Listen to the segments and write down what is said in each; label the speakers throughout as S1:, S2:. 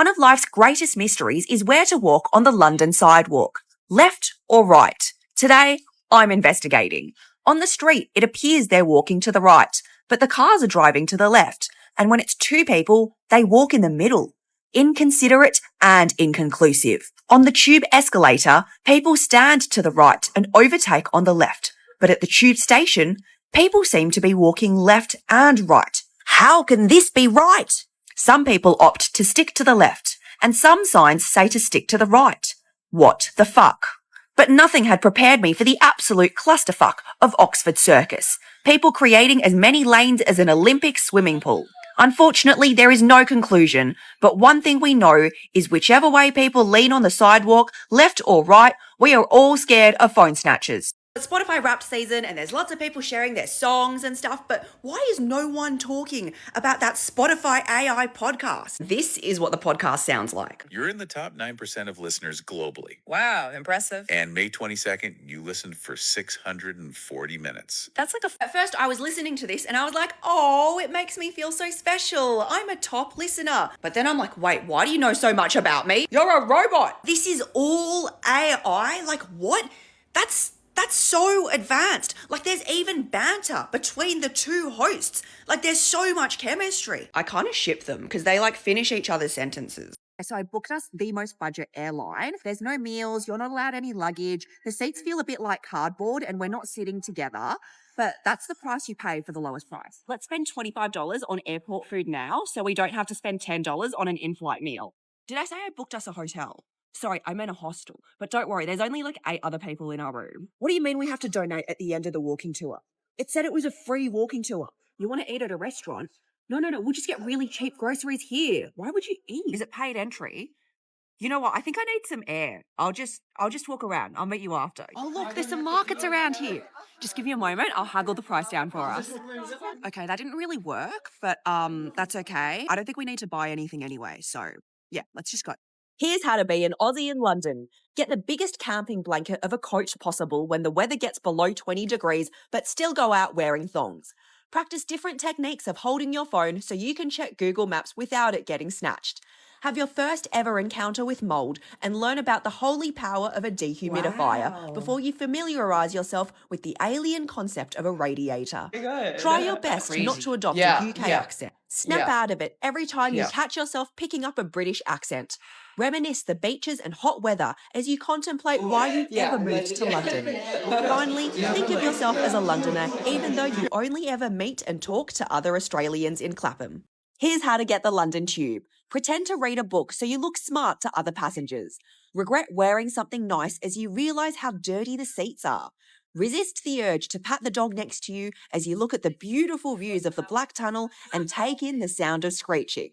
S1: One of life's greatest mysteries is where to walk on the London sidewalk, left or right. Today, I'm investigating. On the street, it appears they're walking to the right, but the cars are driving to the left, and when it's two people, they walk in the middle. Inconsiderate and inconclusive. On the tube escalator, people stand to the right and overtake on the left, but at the tube station, people seem to be walking left and right. How can this be right? Some people opt to stick to the left, and some signs say to stick to the right. What the fuck? But nothing had prepared me for the absolute clusterfuck of Oxford Circus. People creating as many lanes as an Olympic swimming pool. Unfortunately, there is no conclusion, but one thing we know is whichever way people lean on the sidewalk, left or right, we are all scared of phone snatchers. It's Spotify Wrapped season and there's lots of people sharing their songs and stuff, but why is no one talking about that Spotify AI podcast? This is what the podcast sounds like.
S2: You're in the top 9% of listeners globally.
S3: Wow, impressive.
S2: And May 22nd, you listened for 640 minutes.
S1: That's like At first I was listening to this and I was like, oh, it makes me feel so special. I'm a top listener. But then I'm like, wait, why do you know so much about me? You're a robot. This is all AI? Like what? That's so advanced. Like there's even banter between the two hosts. Like there's so much chemistry. I kind of ship them because they like finish each other's sentences. So I booked us the most budget airline. There's no meals. You're not allowed any luggage. The seats feel a bit like cardboard and we're not sitting together. But that's the price you pay for the lowest price.
S3: Let's spend $25 on airport food now so we don't have to spend $10 on an in-flight meal.
S1: Did I say I booked us a hotel? Sorry, I meant a hostel. But don't worry, there's only like 8 other people in our room. What do you mean we have to donate at the end of the walking tour? It said it was a free walking tour. You want to eat at a restaurant? No, we'll just get really cheap groceries here. Why would you eat? Is it paid entry? You know what? I think I need some air. I'll just walk around. I'll meet you after. Oh, look, there's some markets around here. Just give me a moment. I'll haggle the price down for us. Okay, that didn't really work, but that's okay. I don't think we need to buy anything anyway. So, yeah, let's just go. Here's how to be an Aussie in London. Get the biggest camping blanket of a coat possible when the weather gets below 20 degrees, but still go out wearing thongs. Practice different techniques of holding your phone so you can check Google Maps without it getting snatched. Have your first ever encounter with mold and learn about the holy power of a dehumidifier before you familiarise yourself with the alien concept of a radiator. Try your best not to adopt a UK accent. Snap out of it every time you catch yourself picking up a British accent. Reminisce the beaches and hot weather as you contemplate why you've ever moved to London. Finally, think of yourself as a Londoner, even though you only ever meet and talk to other Australians in Clapham. Here's how to get the London Tube. Pretend to read a book so you look smart to other passengers. Regret wearing something nice as you realise how dirty the seats are. Resist the urge to pat the dog next to you as you look at the beautiful views of the Black Tunnel and take in the sound of screeching.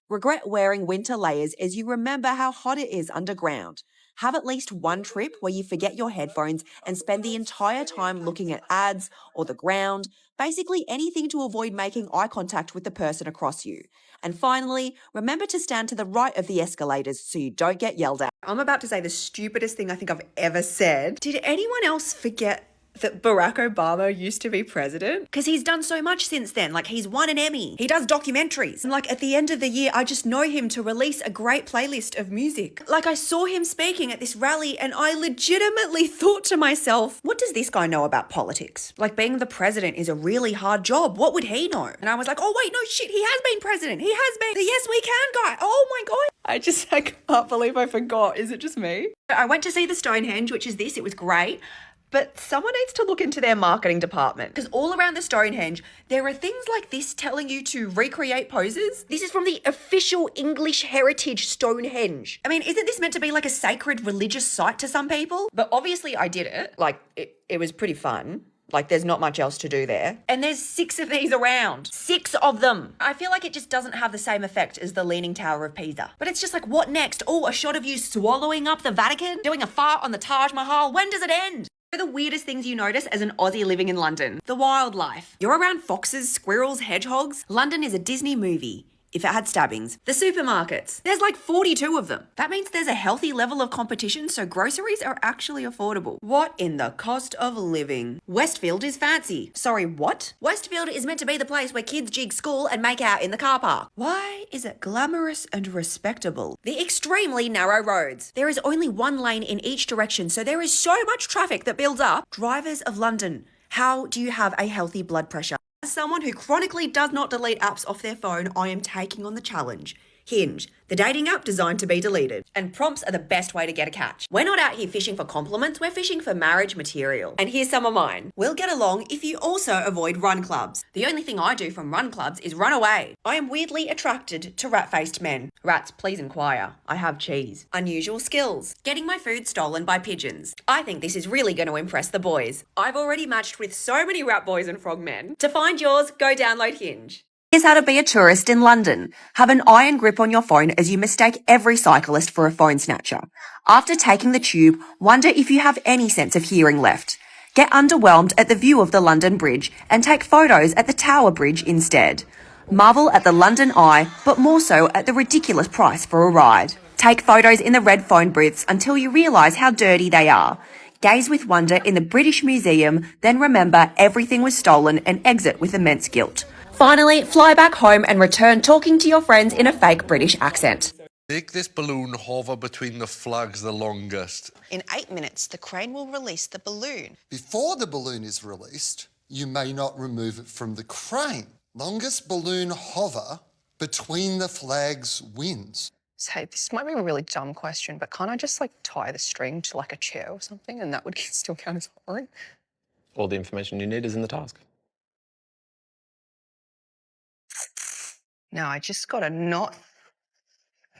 S1: Regret wearing winter layers as you remember how hot it is underground. Have at least one trip where you forget your headphones and spend the entire time looking at ads or the ground, basically anything to avoid making eye contact with the person across you. And finally, remember to stand to the right of the escalators so you don't get yelled at. I'm about to say the stupidest thing I think I've ever said. Did anyone else forget that Barack Obama used to be president? Because he's done so much since then. Like, he's won an Emmy. He does documentaries. And like, at the end of the year, I just know him to release a great playlist of music. Like, I saw him speaking at this rally and I legitimately thought to myself, what does this guy know about politics? Like, being the president is a really hard job. What would he know? And I was like, oh wait, no shit, he has been president. He has been the Yes We Can guy. Oh my God. I can't believe I forgot. Is it just me? I went to see the Stonehenge, which is this. It was great. But someone needs to look into their marketing department because all around the Stonehenge, there are things like this telling you to recreate poses. This is from the official English heritage Stonehenge. I mean, isn't this meant to be like a sacred religious site to some people? But obviously I did it. Like, it was pretty fun. Like, there's not much else to do there. And there's 6 of these around. 6 of them. I feel like it just doesn't have the same effect as the Leaning Tower of Pisa. But it's just like, what next? Oh, a shot of you swallowing up the Vatican? Doing a fart on the Taj Mahal? When does it end? What are the weirdest things you notice as an Aussie living in London? The wildlife. You're around foxes, squirrels, hedgehogs. London is a Disney movie. if it had stabbings. The supermarkets. There's like 42 of them. That means there's a healthy level of competition, so groceries are actually affordable. What in the cost of living? Westfield is fancy. Sorry, what? Westfield is meant to be the place where kids jig school and make out in the car park. Why is it glamorous and respectable? The extremely narrow roads. There is only one lane in each direction, so there is so much traffic that builds up. Drivers of London, how do you have a healthy blood pressure? As someone who chronically does not delete apps off their phone, I am taking on the challenge. Hinge, the dating app designed to be deleted. And prompts are the best way to get a catch. We're not out here fishing for compliments, we're fishing for marriage material. And here's some of mine. We'll get along if you also avoid run clubs. The only thing I do from run clubs is run away. I am weirdly attracted to rat-faced men. Rats, please inquire. I have cheese. Unusual skills. Getting my food stolen by pigeons. I think this is really going to impress the boys. I've already matched with so many rat boys and frog men. To find yours, go download Hinge. Here's how to be a tourist in London. Have an iron grip on your phone as you mistake every cyclist for a phone snatcher. After taking the tube, wonder if you have any sense of hearing left. Get underwhelmed at the view of the London Bridge and take photos at the Tower Bridge instead. Marvel at the London Eye, but more so at the ridiculous price for a ride. Take photos in the red phone booths until you realise how dirty they are. Gaze with wonder in the British Museum, then remember everything was stolen and exit with immense guilt. Finally, fly back home and return talking to your friends in a fake British accent.
S4: Make this balloon hover between the flags the longest.
S5: In 8 minutes, the crane will release the balloon.
S6: Before the balloon is released, you may not remove it from the crane. Longest balloon hover between the flags wins.
S5: So this might be a really dumb question, but can't I just tie the string to a chair or something and that would still count as hovering?
S7: All the information you need is in the task.
S5: Now I just gotta not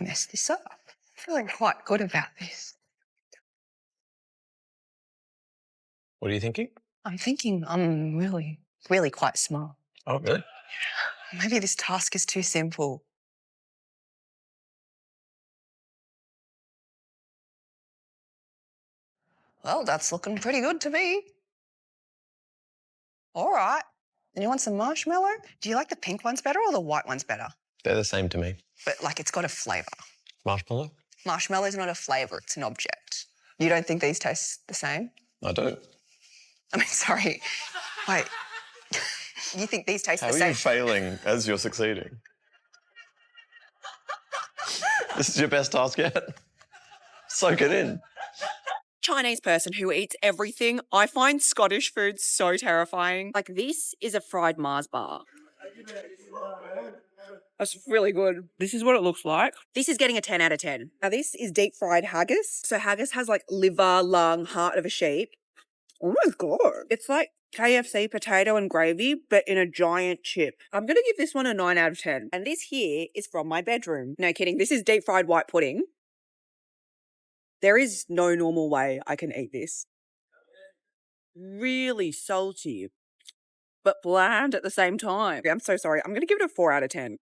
S5: mess this up. I'm feeling quite good about this.
S7: What are you thinking?
S5: I'm thinking I'm really, really quite smart.
S7: Oh, really?
S5: Maybe this task is too simple. Well, that's looking pretty good to me. All right. And you want some marshmallow? Do you like the pink ones better or the white ones better?
S7: They're the same to me.
S5: But it's got a flavour.
S7: Marshmallow?
S5: Marshmallow's not a flavour, it's an object. You don't think these taste the same?
S7: I don't.
S5: I mean, sorry. Wait. You think these taste
S7: How
S5: the
S7: are
S5: same?
S7: you failing as you're succeeding? This is your best task yet. Soak it in.
S3: Chinese person who eats everything. I find Scottish food so terrifying. This is a fried Mars bar. That's really good. This is what it looks like. This is getting a 10 out of 10. Now this is deep fried haggis. So haggis has liver, lung, heart of a sheep. Oh my God. It's like KFC potato and gravy, but in a giant chip. I'm going to give this one a 9 out of 10. And this here is from my bedroom. No kidding. This is deep fried white pudding. There is no normal way I can eat this. Really salty, but bland at the same time. I'm so sorry. I'm going to give it a 4 out of 10.